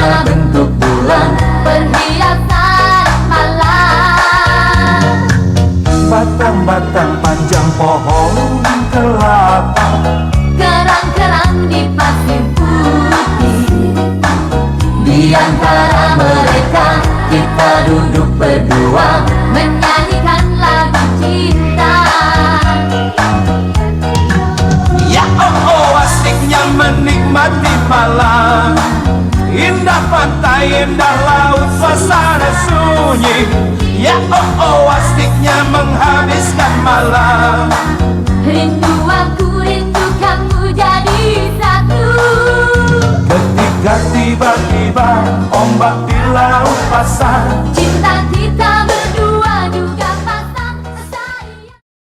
warna bentuk bulan, perhiasan malam. Batang-batang panjang pohon kelapa, Kerang-kerang di pasir putih. Di antara mereka kita duduk berdua, menyanyikan lagu cinta. ya oh asiknya menikmati malam. Indah pantai, indah laut, suasana sunyi. Ya oh asiknya menghabiskan malam. Rindu aku, rindu kamu jadi satu. Ketika tiba-tiba ombak di laut pasang,